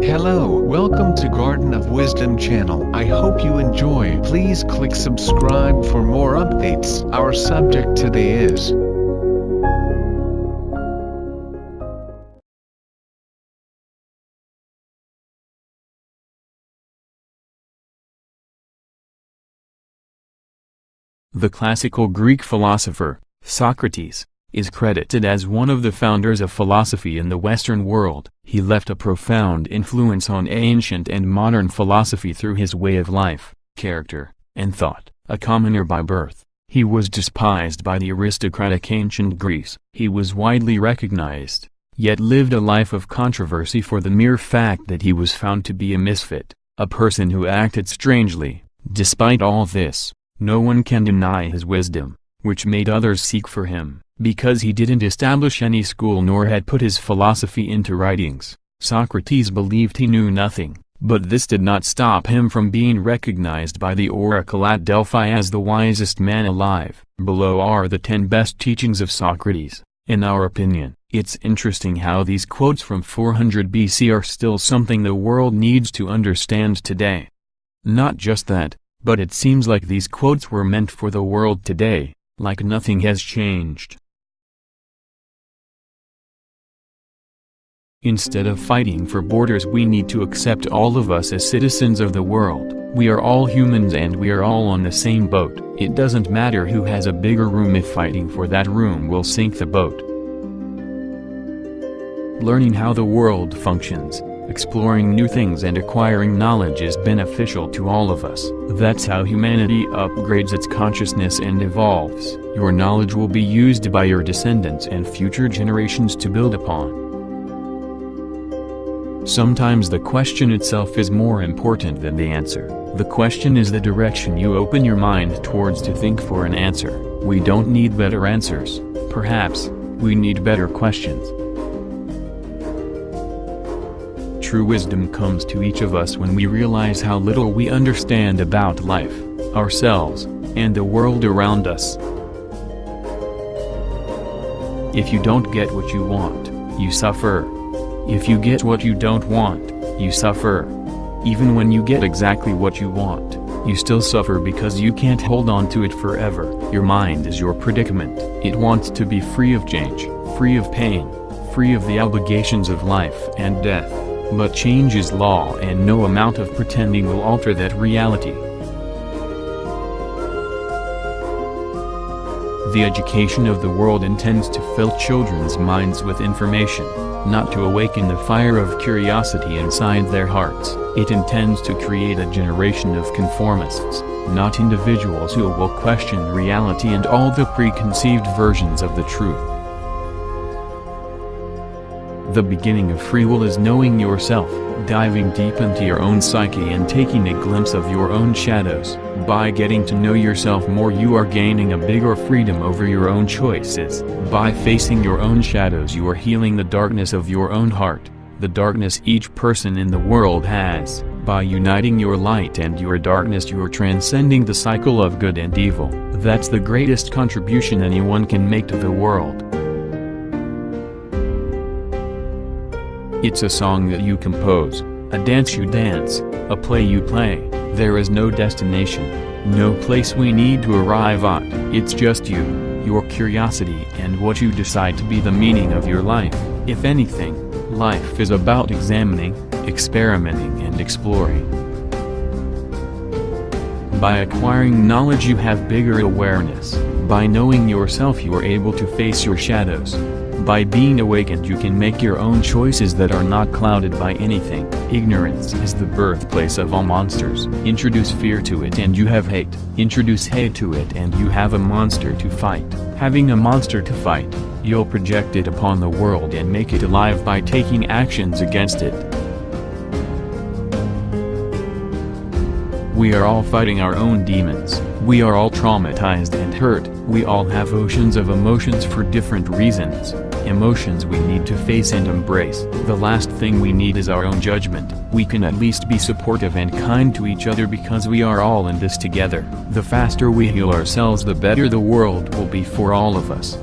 Hello, welcome to Garden of Wisdom channel. I hope you enjoy. Please click subscribe for more updates. Our subject today is the classical Greek philosopher, Socrates, is credited as one of the founders of philosophy in the Western world. He left a profound influence on ancient and modern philosophy through his way of life, character, and thought. A commoner by birth, he was despised by the aristocratic ancient Greece. He was widely recognized, yet lived a life of controversy for the mere fact that he was found to be a misfit, a person who acted strangely. Despite all this, no one can deny his wisdom, which made others seek for him. Because he didn't establish any school nor had put his philosophy into writings, Socrates believed he knew nothing, but this did not stop him from being recognized by the oracle at Delphi as the wisest man alive. Below are the 10 best teachings of Socrates. In our opinion, it's interesting how these quotes from 400 BC are still something the world needs to understand today. Not just that, but it seems like these quotes were meant for the world today, like nothing has changed. Instead of fighting for borders, we need to accept all of us as citizens of the world. We are all humans and we are all on the same boat. It doesn't matter who has a bigger room if fighting for that room will sink the boat. Learning how the world functions, exploring new things and acquiring knowledge is beneficial to all of us. That's how humanity upgrades its consciousness and evolves. Your knowledge will be used by your descendants and future generations to build upon. Sometimes the question itself is more important than the answer. The question is the direction you open your mind towards to think for an answer. We don't need better answers. Perhaps, we need better questions. True wisdom comes to each of us when we realize how little we understand about life, ourselves, and the world around us. If you don't get what you want, you suffer. If you get what you don't want, you suffer. Even when you get exactly what you want, you still suffer because you can't hold on to it forever. Your mind is your predicament. It wants to be free of change, free of pain, free of the obligations of life and death. But change is law and no amount of pretending will alter that reality. The education of the world intends to fill children's minds with information, not to awaken the fire of curiosity inside their hearts. It intends to create a generation of conformists, not individuals who will question reality and all the preconceived versions of the truth. The beginning of free will is knowing yourself, diving deep into your own psyche and taking a glimpse of your own shadows. By getting to know yourself more, you are gaining a bigger freedom over your own choices. By facing your own shadows, you are healing the darkness of your own heart, the darkness each person in the world has. By uniting your light and your darkness, you are transcending the cycle of good and evil. That's the greatest contribution anyone can make to the world. It's a song that you compose, a dance you dance, a play you play. There is no destination, no place we need to arrive at. It's just you, your curiosity, and what you decide to be the meaning of your life. If anything, life is about examining, experimenting, and exploring. By acquiring knowledge, you have bigger awareness. By knowing yourself, you are able to face your shadows. By being awakened, you can make your own choices that are not clouded by anything. Ignorance is the birthplace of all monsters. Introduce fear to it and you have hate. Introduce hate to it and you have a monster to fight. Having a monster to fight, you'll project it upon the world and make it alive by taking actions against it. We are all fighting our own demons. We are all traumatized and hurt. We all have oceans of emotions for different reasons. Emotions we need to face and embrace. The last thing we need is our own judgment. We can at least be supportive and kind to each other because we are all in this together. The faster we heal ourselves, the better the world will be for all of us.